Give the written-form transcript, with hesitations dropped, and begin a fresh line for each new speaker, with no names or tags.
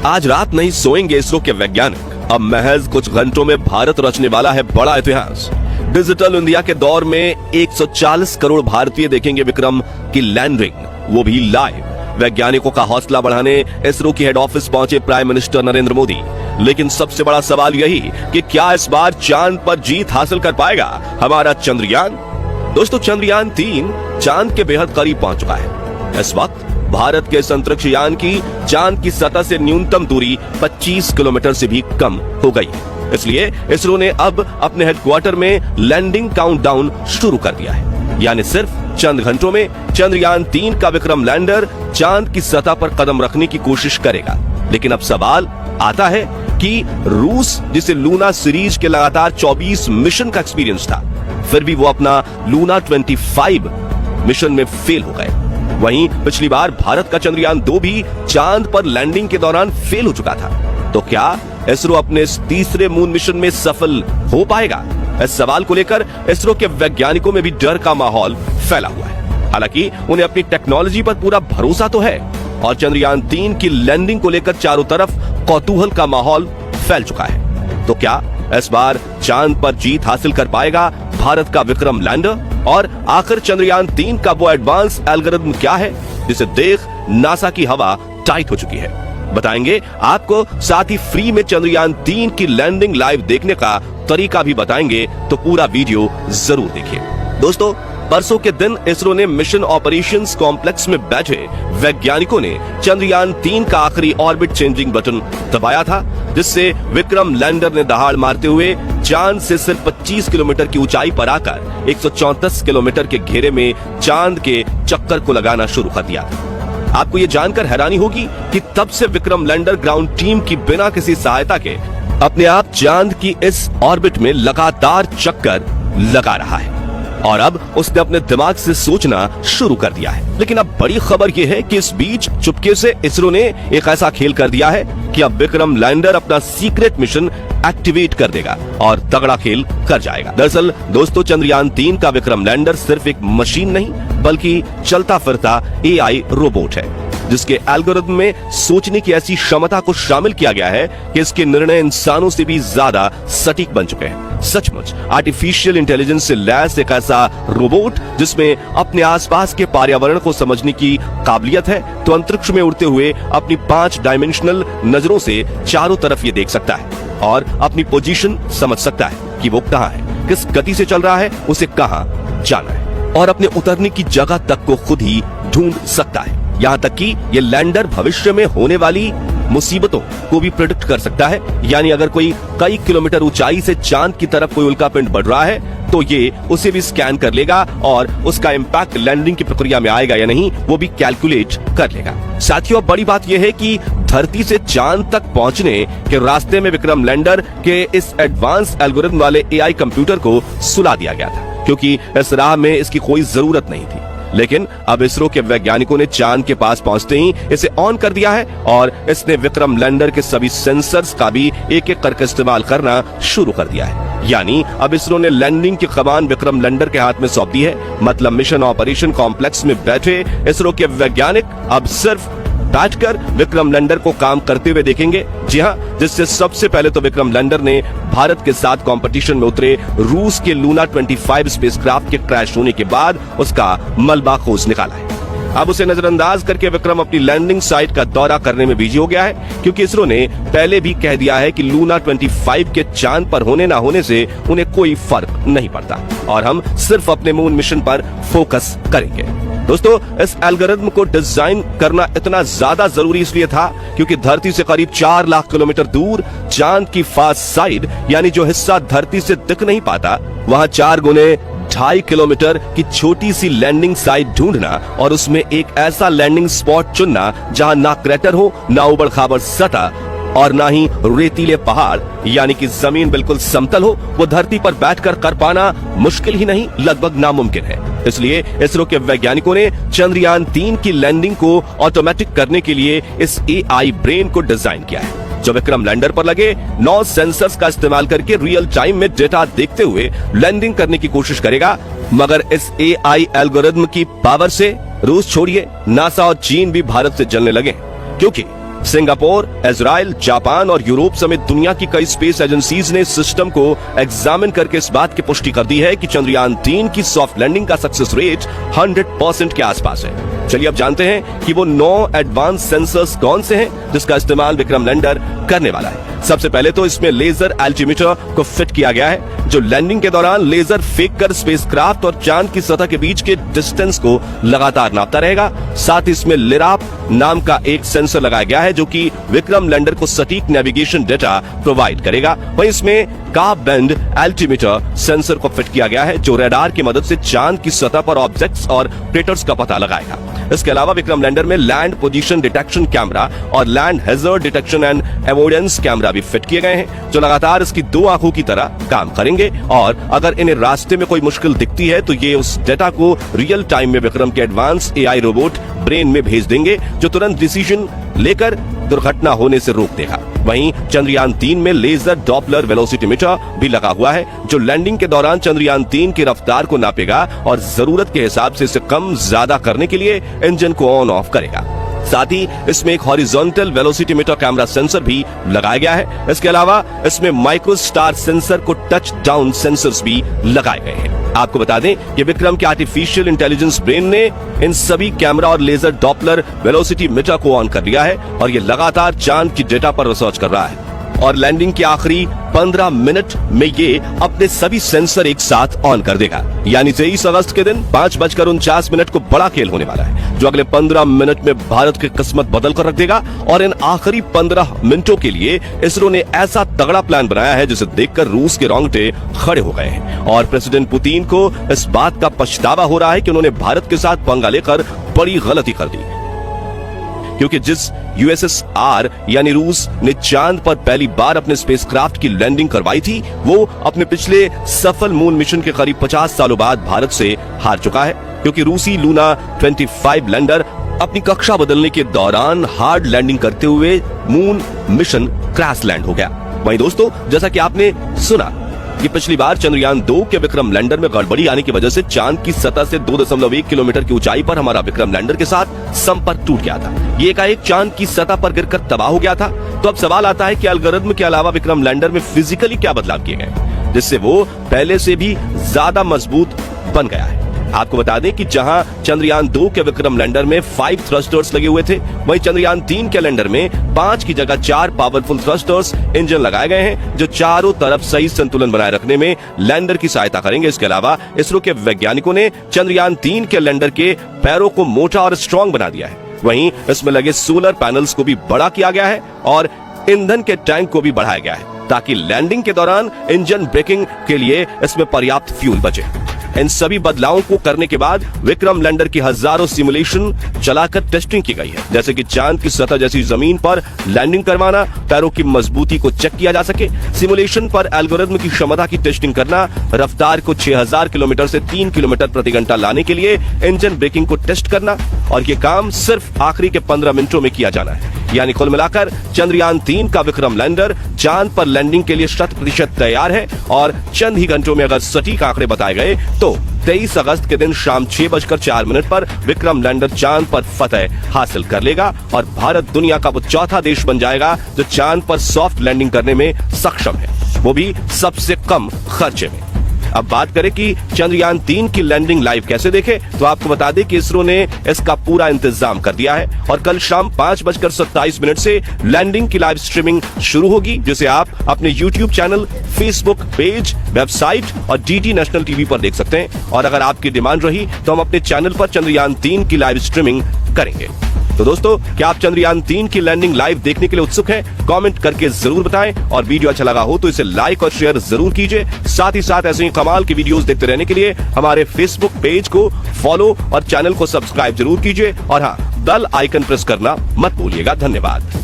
आज रात नहीं सोएंगे इसरो के वैज्ञानिक। अब महज कुछ घंटों में भारत रचने वाला है बड़ा इतिहास। डिजिटल इंडिया के दौर में 140 करोड़ भारतीय देखेंगे विक्रम की लैंडिंग, वो भी लाइव। वैज्ञानिकों का हौसला बढ़ाने इसरो की हेड ऑफिस पहुंचे प्राइम मिनिस्टर नरेंद्र मोदी। लेकिन सबसे बड़ा सवाल यही कि क्या इस बार चांद पर जीत हासिल कर पाएगा हमारा चंद्रयान। दोस्तों, चंद्रयान 3 चांद के बेहद करीब पहुंच चुका है। इस वक्त भारत के इस अंतरिक्ष यान की चांद की सतह से न्यूनतम दूरी 25 किलोमीटर से भी कम हो गई। इसलिए इसरो ने अब अपने हेडक्वार्टर में लैंडिंग काउंटडाउन शुरू कर दिया है। यानी सिर्फ चंद घंटों में चंद्रयान 3 का विक्रम लैंडर चांद की सतह पर कदम रखने की कोशिश करेगा। लेकिन अब सवाल आता है कि रूस, जिसे लूना सीरीज के लगातार 24 मिशन का एक्सपीरियंस था, फिर भी वो अपना लूना 25 मिशन में फेल हो गए। वहीं पिछली बार भारत का चंद्रयान 2 भी चांद पर लैंडिंग के दौरान फेल हो चुका था। तो क्या इसरो अपने इस तीसरे मून मिशन में सफल हो पाएगा? इस सवाल को लेकर इसरो के वैज्ञानिकों में भी डर का माहौल फैला हुआ है। हालांकि उन्हें अपनी टेक्नोलॉजी पर पूरा भरोसा तो है और चंद्रयान 3 की लैंडिंग को लेकर चारों तरफ कौतूहल का माहौल फैल चुका है। तो क्या इस बार चांद पर जीत हासिल कर पाएगा भारत का विक्रम लैंडर? और आखिर चंद्रयान 3 का वो एडवांस एल्गोरिथम क्या है जिसे देख नासा की हवा टाइट हो चुकी है? बताएंगे आपको। साथ ही फ्री में चंद्रयान 3 की लैंडिंग लाइव देखने का तरीका भी बताएंगे, तो पूरा वीडियो जरूर देखिए। दोस्तों, परसों के दिन इसरो ने मिशन ऑपरेशंस कॉम्प्लेक्स में बैठे वैज्ञानिकों ने चंद्रयान 3 का आखिरी ऑर्बिट चेंजिंग बटन दबाया था, जिससे विक्रम लैंडर ने दहाड़ मारते हुए चांद से सिर्फ 25 किलोमीटर की ऊंचाई पर आकर 134 किलोमीटर के घेरे में चांद के चक्कर को लगाना शुरू कर दिया। आपको ये जानकर हैरानी होगी कि तब से विक्रम लैंडर ग्राउंड टीम की बिना किसी सहायता के अपने आप चांद की इस ऑर्बिट में लगातार चक्कर लगा रहा है और अब उसने अपने दिमाग से सोचना शुरू कर दिया है। लेकिन अब बड़ी खबर यह है कि इस बीच चुपके से इसरो ने एक ऐसा खेल कर दिया है कि अब विक्रम लैंडर अपना सीक्रेट मिशन एक्टिवेट कर देगा और तगड़ा खेल कर जाएगा। दरअसल दोस्तों, चंद्रयान 3 का विक्रम लैंडर सिर्फ एक मशीन नहीं बल्कि चलता फिरता एआई रोबोट है, जिसके एल्गोरिथम में सोचने की ऐसी क्षमता को शामिल किया गया है कि इसके निर्णय इंसानों से भी ज्यादा सटीक बन चुके हैं। सचमुच आर्टिफिशियल इंटेलिजेंस से लैस एक ऐसा रोबोट जिसमें अपने आसपास के पर्यावरण को समझने की काबिलियत है, तो अंतरिक्ष में उड़ते हुए अपनी 5 डायमेंशनल नजरों से चारों तरफ ये देख सकता है और अपनी पोजीशन समझ सकता है कि वो कहाँ है, किस गति से चल रहा है, उसे कहाँ जाना है और अपने उतरने की जगह तक को खुद ही ढूंढ सकता है। यहाँ तक कि ये लैंडर भविष्य में होने वाली मुसीबतों को भी प्रेडिक्ट कर सकता है। यानी अगर कोई कई किलोमीटर ऊंचाई से चांद की तरफ कोई उल्कापिंड बढ़ रहा है तो ये उसे भी स्कैन कर लेगा और उसका इम्पैक्ट लैंडिंग की प्रक्रिया में आएगा या नहीं वो भी कैलकुलेट कर लेगा। साथियों, अब बड़ी बात यह है कि धरती से चांद तक पहुंचने के रास्ते में विक्रम लैंडर के इस एडवांस एल्गोरिथम वाले एआई कंप्यूटर को सुला दिया गया था, क्योंकि इस राह में इसकी कोई जरूरत नहीं थी। लेकिन अब इसरो के वैज्ञानिकों ने चांद के पास पहुंचते ही इसे ऑन कर दिया है और इसने विक्रम लैंडर के सभी सेंसर्स का भी एक एक करके इस्तेमाल करना शुरू कर दिया है। यानी अब इसरो ने लैंडिंग की कमान विक्रम लैंडर के हाथ में सौंप दी है। मतलब मिशन ऑपरेशन कॉम्प्लेक्स में बैठे इसरो के वैज्ञानिक अब सिर्फ बैठकर विक्रम लैंडर को काम करते हुए देखेंगे। जी हाँ, जिससे सबसे पहले तो विक्रम लैंडर ने भारत के साथ कंपटीशन में उतरे रूस के लूना 25 स्पेसक्राफ्ट के क्रैश होने के बाद उसका मलबा खोज निकाला है। अब उसे नजरअंदाज करके विक्रम अपनी लैंडिंग साइट का दौरा करने में बिजी हो गया है, क्योंकि इसरो ने पहले भी कह दिया है कि लूना 25 के चांद पर होने ना होने से उन्हें कोई फर्क नहीं पड़ता और हम सिर्फ अपने मून मिशन पर फोकस करेंगे। दोस्तों, इस एल्गोरिथम को डिजाइन करना इतना ज्यादा जरूरी इसलिए था क्योंकि धरती से करीब 4 लाख किलोमीटर दूर चांद की फास्ट साइड, यानी जो हिस्सा धरती से दिख नहीं पाता, वहां 4 गुने 2.5 किलोमीटर की छोटी सी लैंडिंग साइट ढूंढना और उसमें एक ऐसा लैंडिंग स्पॉट चुनना जहां ना क्रैटर हो, ना उबड़ खाबड़ सतह और ना ही रेतीले पहाड़, यानी कि जमीन बिल्कुल समतल हो, वो धरती पर बैठकर कर पाना मुश्किल ही नहीं, लगभग नामुमकिन है। इसलिए इसरो के वैज्ञानिकों ने चंद्रयान 3 की लैंडिंग को ऑटोमेटिक करने के लिए इस एआई ब्रेन को डिजाइन किया है, जो विक्रम लैंडर पर लगे 9 सेंसर्स का इस्तेमाल करके रियल टाइम में डेटा देखते हुए लैंडिंग करने की कोशिश करेगा। मगर इस एआई एल्गोरिथम की पावर से रूस छोड़िए, नासा और चीन भी भारत से जलने लगे, क्योंकि सिंगापुर, इजराइल, जापान और यूरोप समेत दुनिया की कई स्पेस एजेंसीज ने सिस्टम को एग्जामिन करके इस बात की पुष्टि कर दी है कि चंद्रयान 3 की सॉफ्ट लैंडिंग का सक्सेस रेट 100% के आसपास है। चलिए अब जानते हैं कि वो 9 एडवांस सेंसर्स कौन से हैं जिसका इस्तेमाल विक्रम लैंडर करने वाला है। सबसे पहले तो इसमें लेजर एल्टीमीटर को फिट किया गया है जो लैंडिंग के दौरान लेजर फेंक कर स्पेसक्राफ्ट और चांद की सतह के बीच के डिस्टेंस को लगातार नापता रहेगा। साथ ही इसमें लिराप नाम का एक सेंसर लगाया गया है जो कि विक्रम लैंडर को सटीक नेविगेशन डेटा प्रोवाइड करेगा। वहीं इसमें कार्ब बैंड एल्टीमीटर सेंसर को फिट किया गया है जो रडार की मदद से चांद की सतह पर ऑब्जेक्ट्स और क्रेटर्स का पता लगाएगा। इसके अलावा विक्रम लैंडर में लैंड पोजीशन डिटेक्शन कैमरा और land hazard detection and avoidance camera भी फिट किए गए हैं जो लगातार इसकी 2 आंखों की तरह काम करेंगे और अगर इन्हें रास्ते में कोई मुश्किल दिखती है तो ये उस डेटा को रियल टाइम में विक्रम के एडवांस एआई रोबोट ब्रेन में भेज देंगे जो तुरंत डिसीजन लेकर दुर्घटना होने से रोक देगा। वहीं चंद्रयान 3 में लेजर डॉपलर वेलोसिटीमीटर भी लगा हुआ है जो लैंडिंग के दौरान चंद्रयान 3 की रफ्तार को नापेगा और जरूरत के हिसाब से इसे कम ज्यादा करने के लिए इंजन को ऑन ऑफ करेगा। साथ ही इसमें एक हॉरिजॉन्टल वेलोसिटीमीटर कैमरा सेंसर भी लगाया गया है। इसके अलावा इसमें माइक्रोस्टार सेंसर को टच डाउन सेंसर्स भी लगाए गए हैं। आपको बता दें कि विक्रम के आर्टिफिशियल इंटेलिजेंस ब्रेन ने इन सभी कैमरा और लेजर डॉपलर वेलोसिटीमीटर को ऑन कर लिया है और ये लगातार चांद की डेटा पर रिसर्च कर रहा है और लैंडिंग के आखिरी 15 मिनट में ये अपने सभी सेंसर एक साथ ऑन कर देगा। यानी 23 अगस्त के दिन 5:49 को बड़ा खेल होने वाला है जो अगले 15 मिनट में भारत की किस्मत बदल कर रख देगा और इन आखिरी 15 मिनटों के लिए इसरो ने ऐसा तगड़ा प्लान बनाया है जिसे देखकर रूस के रोंगटे खड़े हो गए हैं और प्रेसिडेंट पुतिन को इस बात का पछतावा हो रहा है कि उन्होंने भारत के साथ पंगा लेकर बड़ी गलती कर दी क्योंकि जिस यूएसएसआर यानी रूस ने चांद पर पहली बार अपने स्पेसक्राफ्ट की लैंडिंग करवाई थी वो अपने पिछले सफल मून मिशन के करीब 50 सालों बाद भारत से हार चुका है क्योंकि रूसी लूना 25 लैंडर अपनी कक्षा बदलने के दौरान हार्ड लैंडिंग करते हुए मून मिशन क्रैश लैंड हो गया। वहीं दोस्तों जैसा कि आपने सुना कि पिछली बार चंद्रयान 2 के विक्रम लैंडर में गड़बड़ी आने की वजह से चांद की सतह से 2.1 किलोमीटर की ऊंचाई पर हमारा विक्रम लैंडर के साथ संपर्क टूट गया था। ये एकाएक चांद की सतह पर गिरकर तबाह हो गया था। तो अब सवाल आता है कि एल्गोरिथम के अलावा विक्रम लैंडर में फिजिकली क्या बदलाव किए गए जिससे वो पहले से भी ज्यादा मजबूत बन गया है। आपको बता दें कि जहां चंद्रयान 2 के विक्रम लैंडर में 5 थ्रस्टर्स लगे हुए थे वहीं चंद्रयान 3 के लैंडर में 5 की जगह 4 पावरफुल थ्रस्टर्स इंजन लगाए गए हैं जो चारों तरफ सही संतुलन बनाए रखने में लैंडर की सहायता करेंगे। इसके अलावा इसरो के वैज्ञानिकों ने चंद्रयान 3 के लैंडर के पैरों को मोटा और स्ट्रॉन्ग बना दिया है। वहीं इसमें लगे सोलर पैनल्स को भी बड़ा किया गया है और ईंधन के टैंक को भी बढ़ाया गया है ताकि लैंडिंग के दौरान इंजन ब्रेकिंग के लिए इसमें पर्याप्त फ्यूल बचे। इन सभी बदलावों को करने के बाद विक्रम लैंडर की हजारों सिमुलेशन चलाकर टेस्टिंग की गई है जैसे कि चांद की सतह जैसी जमीन पर लैंडिंग करवाना, पैरों की मजबूती को चेक किया जा सके, सिमुलेशन पर एल्गोरिथम की क्षमता की टेस्टिंग करना, रफ्तार को 6000 किलोमीटर से 3 किलोमीटर प्रति घंटा लाने के लिए इंजन ब्रेकिंग को टेस्ट करना और ये काम सिर्फ आखिरी के 15 मिनटों में किया जाना है। यानी कुल मिलाकर चंद्रयान 3 का विक्रम लैंडर चांद पर लैंडिंग के लिए 100% तैयार है और चंद ही घंटों में अगर सटीक आंकड़े बताए गए तो 23 अगस्त के दिन शाम 6:04 पर विक्रम लैंडर चांद पर फतह हासिल कर लेगा और भारत दुनिया का वो चौथा देश बन जाएगा जो चांद पर सॉफ्ट लैंडिंग करने में सक्षम है, वो भी सबसे कम खर्चे में। अब बात करें कि चंद्रयान 3 की लैंडिंग लाइव कैसे देखें तो आपको बता दें कि इसरो ने इसका पूरा इंतजाम कर दिया है और कल शाम 5:27 से लैंडिंग की लाइव स्ट्रीमिंग शुरू होगी जिसे आप अपने YouTube channel, Facebook page, website और DD नेशनल टीवी पर देख सकते हैं और अगर आपकी डिमांड रही तो हम अपने चैनल पर चंद्रयान 3 की लाइव स्ट्रीमिंग करेंगे। तो दोस्तों क्या आप चंद्रयान 3 की लैंडिंग लाइव देखने के लिए उत्सुक हैं? कमेंट करके जरूर बताएं और वीडियो अच्छा लगा हो तो इसे लाइक और शेयर जरूर कीजिए। साथ ही साथ ऐसे ही कमाल की वीडियोस देखते रहने के लिए हमारे फेसबुक पेज को फॉलो और चैनल को सब्सक्राइब जरूर कीजिए और हाँ, बेल आइकन प्रेस करना मत भूलिएगा। धन्यवाद।